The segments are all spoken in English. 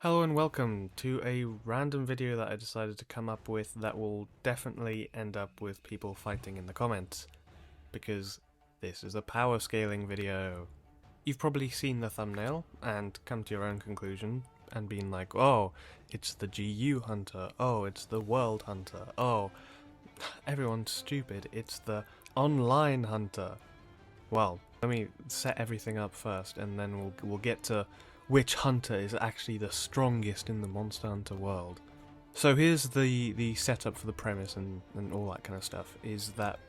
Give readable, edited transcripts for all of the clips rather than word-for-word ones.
Hello and welcome to a random video that I decided to come up with that will definitely end up with people fighting in the comments, because this is a power scaling video. You've probably seen the thumbnail and come to your own conclusion and been like, oh, it's the GU Hunter, oh, it's the World Hunter, oh, everyone's stupid, it's the Online Hunter. Well, let me set everything up first and then we'll get to which hunter is actually the strongest in the Monster Hunter world. So here's the setup for the premise and all that kind of stuff, is that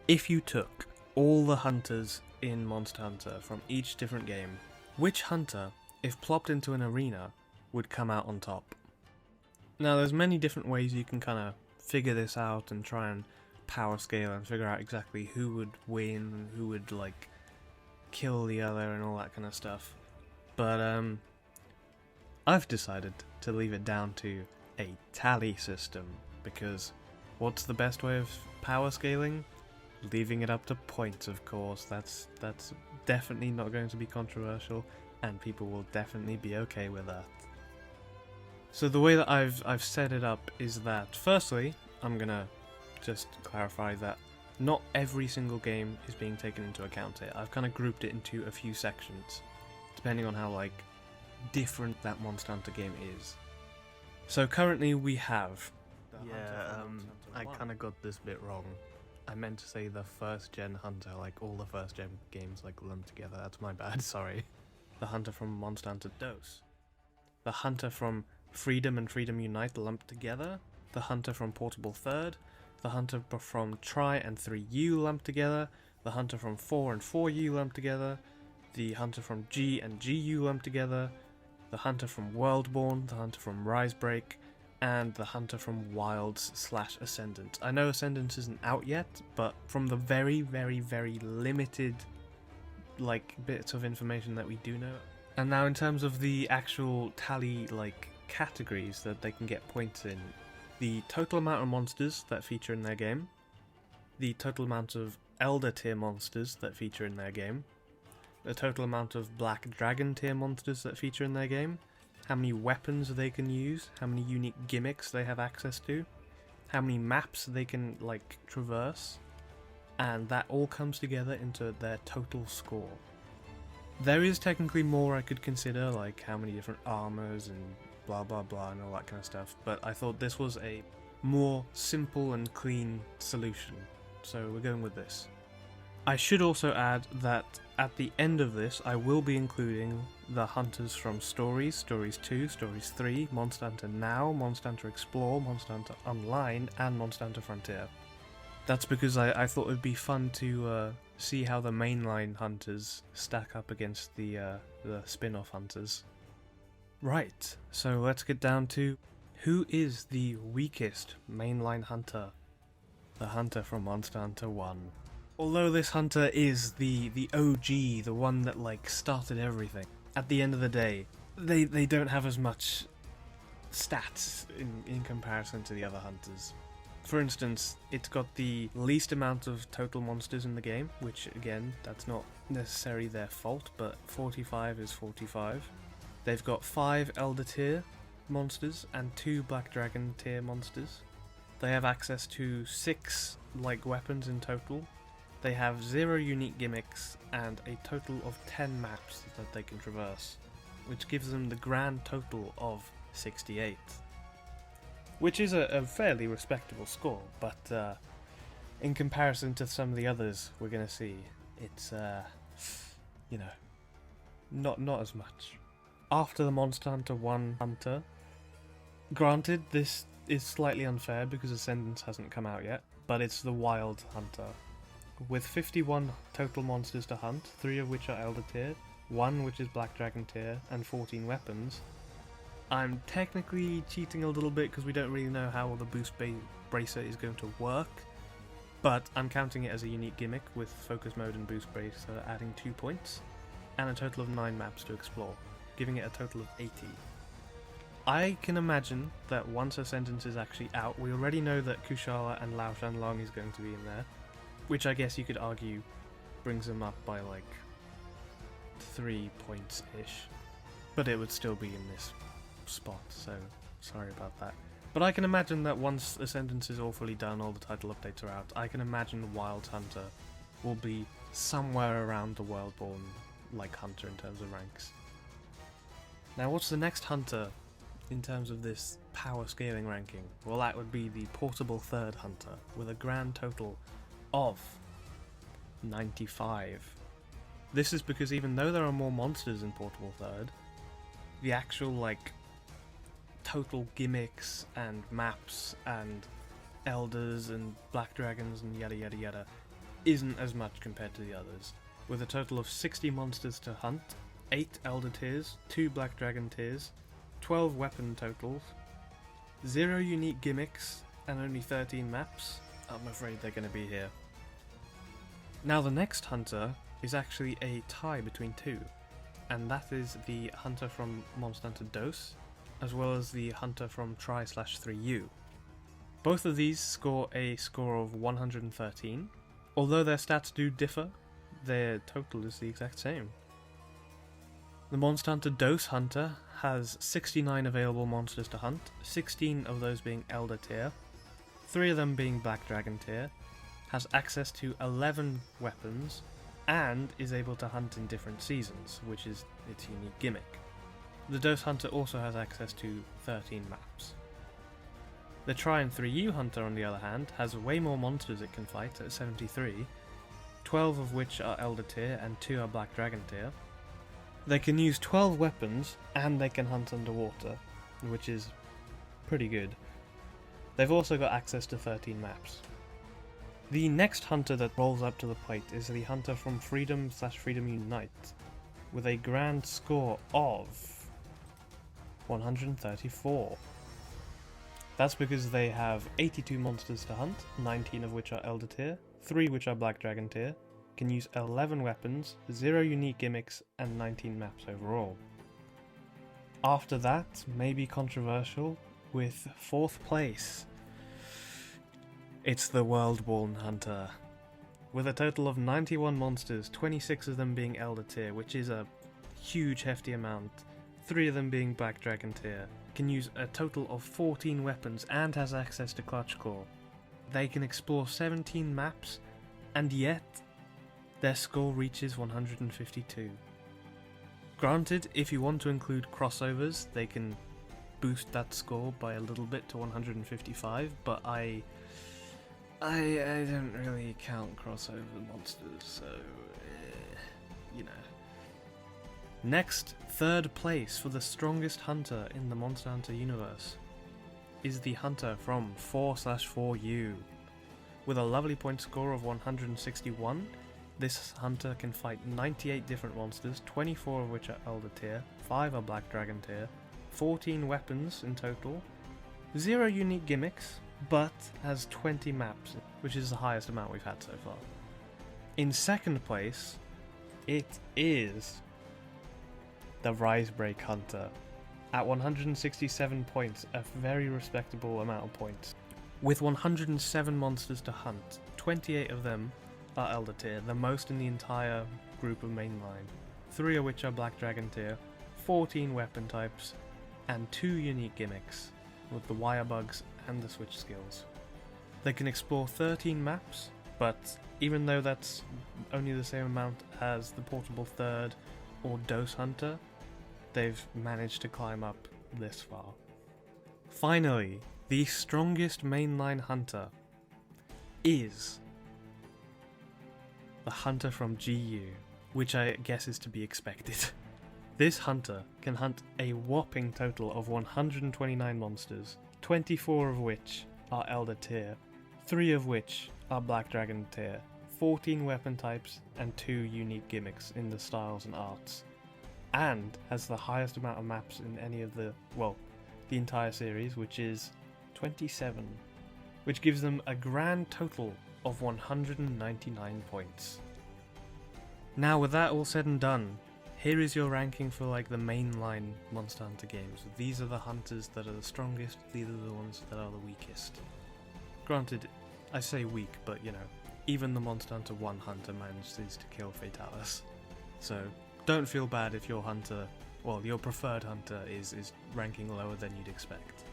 if you took all the hunters in Monster Hunter from each different game, which hunter, if plopped into an arena, would come out on top? Now there's many different ways you can kind of figure this out and try and power scale and figure out exactly who would win and who would like kill the other and all that kind of stuff. But I've decided to leave it down to a tally system, because what's the best way of power scaling? Leaving it up to points, of course. That's definitely not going to be controversial, and people will definitely be okay with that. So the way that I've set it up is that, firstly, I'm gonna just clarify that not every single game is being taken into account here. I've kind of grouped it into a few sections, depending on how like different that Monster Hunter game is. So currently we have I kind of got this bit wrong. I meant to say the first gen hunter, like all the first gen games like lumped together. That's my bad, sorry. The hunter from Monster Hunter Dose, the hunter from Freedom and Freedom Unite lumped together, the hunter from Portable Third, the hunter from Tri and 3U lumped together, the hunter from 4 and 4U lumped together, the hunter from G and GU lumped together, the hunter from Worldborn, the hunter from Risebreak, and the hunter from Wilds/Ascendant. I know Ascendant isn't out yet, but from the very, very, very limited like bits of information that we do know. And now in terms of the actual tally like categories that they can get points in, the total amount of monsters that feature in their game, the total amount of Elder tier monsters that feature in their game, the total amount of Black Dragon tier monsters that feature in their game, how many weapons they can use, how many unique gimmicks they have access to, how many maps they can like traverse, and that all comes together into their total score. There is technically more I could consider, like how many different armors and blah blah blah and all that kind of stuff, but I thought this was a more simple and clean solution, so we're going with this. I should also add that at the end of this I will be including the hunters from Stories, Stories 2, Stories 3, Monster Hunter Now, Monster Hunter Explore, Monster Hunter Online, and Monster Hunter Frontier. That's because I thought it would be fun to see how the mainline hunters stack up against the spin-off hunters. Right, so let's get down to who is the weakest mainline hunter? The hunter from Monster Hunter 1. Although this hunter is the OG, the one that like started everything, at the end of the day, they don't have as much stats in comparison to the other hunters. For instance, it's got the least amount of total monsters in the game, which again, that's not necessarily their fault, but 45 is 45. They've got 5 Elder tier monsters and 2 Black Dragon tier monsters. They have access to 6 like weapons in total. They have 0 unique gimmicks and a total of 10 maps that they can traverse, which gives them the grand total of 68. Which is a fairly respectable score, but in comparison to some of the others we're going to see, it's, you know, not as much. After the Monster Hunter 1 hunter, granted this is slightly unfair because Ascendance hasn't come out yet, but it's the Wild Hunter. With 51 total monsters to hunt, 3 of which are Elder tier, 1 which is Black Dragon tier, and 14 weapons. I'm technically cheating a little bit because we don't really know how the boost bracer is going to work, but I'm counting it as a unique gimmick with focus mode and boost bracer adding 2 points, and a total of 9 maps to explore, giving it a total of 80. I can imagine that once Ascendance is actually out, we already know that Kushala and Lao Shanlong is going to be in there, which I guess you could argue brings them up by like 3 points-ish. But it would still be in this spot, so sorry about that. But I can imagine that once Ascendance is all fully done, all the title updates are out, I can imagine Wild Hunter will be somewhere around the Worldborn like Hunter in terms of ranks. Now what's the next Hunter in terms of this power scaling ranking? Well, that would be the Portable Third Hunter, with a grand total of 95. This is because even though there are more monsters in Portable Third, the actual total gimmicks and maps and elders and black dragons and yada yada yada isn't as much compared to the others, with a total of 60 monsters to hunt, 8 elder tiers, 2 black dragon tiers, 12 weapon totals, 0 unique gimmicks, and only 13 maps. I'm afraid they're going to be here. Now the next hunter is actually a tie between two, and that is the hunter from Monster Hunter DOS, as well as the hunter from Tri/3U. Both of these score a score of 113. Although their stats do differ, their total is the exact same. The Monster Hunter DOS hunter has 69 available monsters to hunt, 16 of those being Elder tier, 3 of them being Black Dragon tier, has access to 11 weapons, and is able to hunt in different seasons, which is its unique gimmick. The DOS hunter also has access to 13 maps. The Tri/3U hunter, on the other hand, has way more monsters it can fight at 73, 12 of which are Elder tier and 2 are Black Dragon tier. They can use 12 weapons and they can hunt underwater, which is pretty good. They've also got access to 13 maps. The next hunter that rolls up to the plate is the hunter from Freedom/Freedom Unite, with a grand score of 134. That's because they have 82 monsters to hunt, 19 of which are Elder tier, 3 which are Black Dragon tier, can use 11 weapons, 0 unique gimmicks, and 19 maps overall. After that, maybe controversial, with 4th place, it's the Worldborn Hunter. With a total of 91 monsters, 26 of them being Elder tier, which is a huge hefty amount, 3 of them being Black Dragon tier, can use a total of 14 weapons and has access to Clutch Core. They can explore 17 maps, and yet their score reaches 152. Granted, if you want to include crossovers, they can boost that score by a little bit to 155, but I don't really count crossover monsters, so you know. Next, 3rd place for the strongest hunter in the Monster Hunter universe is the hunter from 4/4U. With a lovely point score of 161, this hunter can fight 98 different monsters, 24 of which are Elder tier, 5 are Black Dragon tier, 14 weapons in total, 0 unique gimmicks, but has 20 maps, which is the highest amount we've had so far. In 2nd place, it is the Risebreak Hunter, at 167 points, a very respectable amount of points. With 107 monsters to hunt, 28 of them are Elder tier, the most in the entire group of Mainline, 3 of which are Black Dragon tier, 14 weapon types, and 2 unique gimmicks, with the wire bugs and the switch skills. They can explore 13 maps, but even though that's only the same amount as the Portable Third or DOS Hunter, they've managed to climb up this far. Finally, the strongest Mainline hunter is the hunter from GU, which I guess is to be expected. This hunter can hunt a whopping total of 129 monsters, 24 of which are Elder tier, 3 of which are Black Dragon tier, 14 weapon types, and 2 unique gimmicks in the styles and arts, and has the highest amount of maps in any of the entire series, which is 27, which gives them a grand total of 199 points. Now, with that all said and done, here is your ranking for the mainline Monster Hunter games. These are the hunters that are the strongest, these are the ones that are the weakest. Granted, I say weak, but even the Monster Hunter 1 hunter manages to kill Fatalis. So don't feel bad if your hunter well, your preferred hunter is ranking lower than you'd expect.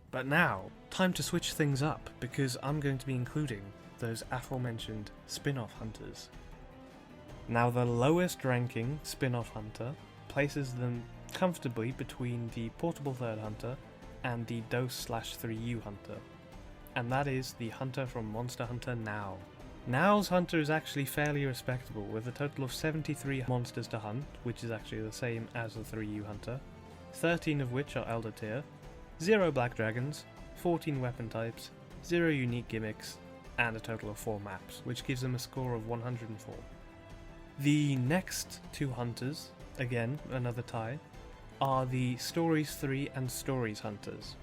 But now, time to switch things up, because I'm going to be including those aforementioned spin-off hunters. Now, the lowest ranking spin-off hunter places them comfortably between the portable third hunter and the DOS/3U hunter, and that is the hunter from Monster Hunter Now. Now's hunter is actually fairly respectable, with a total of 73 monsters to hunt, which is actually the same as the 3U hunter, 13 of which are Elder tier, 0 black dragons, 14 weapon types, 0 unique gimmicks, and a total of 4 maps, which gives them a score of 104. The next two hunters, again another tie, are the Stories 3 and Stories hunters.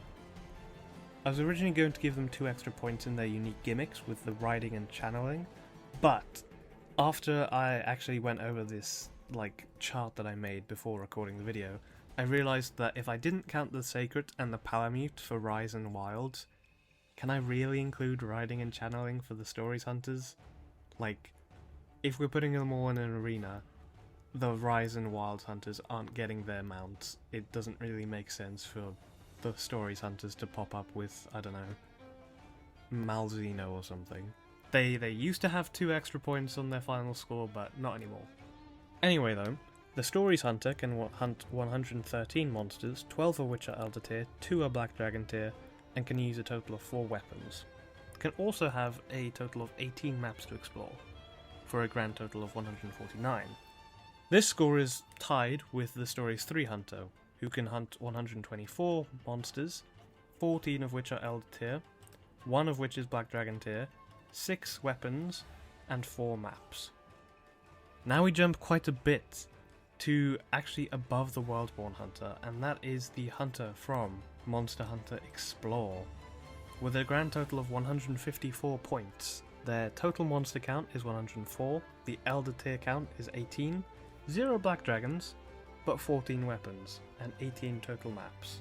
I was originally going to give them 2 extra points in their unique gimmicks with the riding and channeling, but after I actually went over this chart that I made before recording the video, I realised that if I didn't count the Sacred and the Palamute for Rise and Wilds, can I really include riding and channeling for the Stories hunters? If we're putting them all in an arena, the Rise and Wilds hunters aren't getting their mounts. It doesn't really make sense for the Stories hunters to pop up with, I don't know, Malzeno or something. They used to have 2 extra points on their final score, but not anymore. Anyway though, the Stories hunter can hunt 113 monsters, 12 of which are Elder tier, 2 are Black Dragon tier, and can use a total of 4 weapons. Can also have a total of 18 maps to explore, for a grand total of 149. This score is tied with the Stories 3 hunter, who can hunt 124 monsters, 14 of which are Elder tier, 1 of which is Black Dragon tier, 6 weapons, and 4 maps. Now we jump quite a bit to actually above the Worldborn hunter, and that is the hunter from Monster Hunter Explore. With a grand total of 154 points, their total monster count is 104, the Elder tier count is 18, 0 Black Dragons, but 14 weapons, and 18 total maps.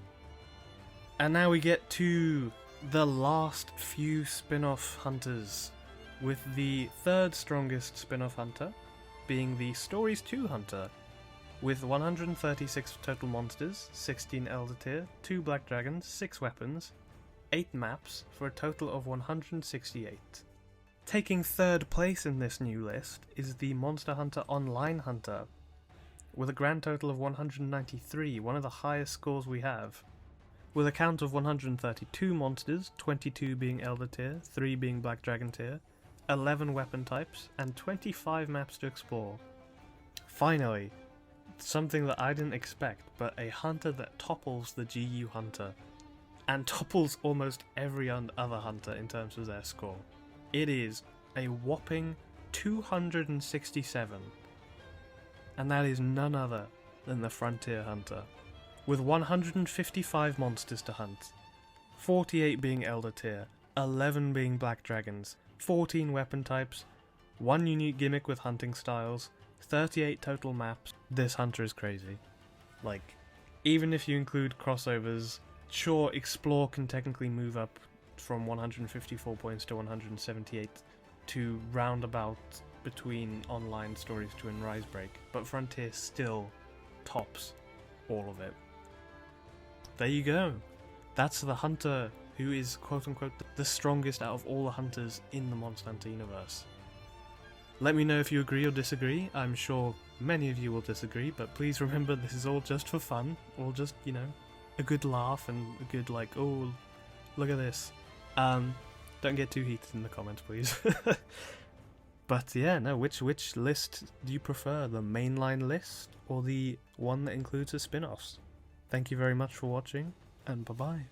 And now we get to the last few spin-off hunters, with the third strongest spin-off hunter being the Stories 2 hunter, with 136 total monsters, 16 Elder tier, 2 Black Dragons, 6 weapons, 8 maps, for a total of 168. Taking third place in this new list is the Monster Hunter Online hunter, with a grand total of 193, one of the highest scores we have, with a count of 132 monsters, 22 being Elder tier, 3 being Black Dragon tier, 11 weapon types, and 25 maps to explore. Finally, something that I didn't expect, but a hunter that topples the GU hunter, and topples almost every other hunter in terms of their score. It is a whopping 267. And that is none other than the Frontier Hunter, with 155 monsters to hunt, 48 being Elder tier, 11 being Black Dragons, 14 weapon types, 1 unique gimmick with hunting styles, 38 total maps. This hunter is crazy. Even if you include crossovers, sure, Explore can technically move up from 154 points to 178 to roundabout between Online, Stories 2 and Risebreak, but Frontier still tops all of it. There you go. That's the hunter who is quote-unquote the strongest out of all the hunters in the Monster Hunter universe. Let me know if you agree or disagree. I'm sure many of you will disagree, but please remember this is all just for fun, all just, a good laugh and a good oh, look at this. Don't get too heated in the comments, please. But yeah, no, which list do you prefer? The mainline list or the one that includes the spin-offs? Thank you very much for watching, and bye-bye.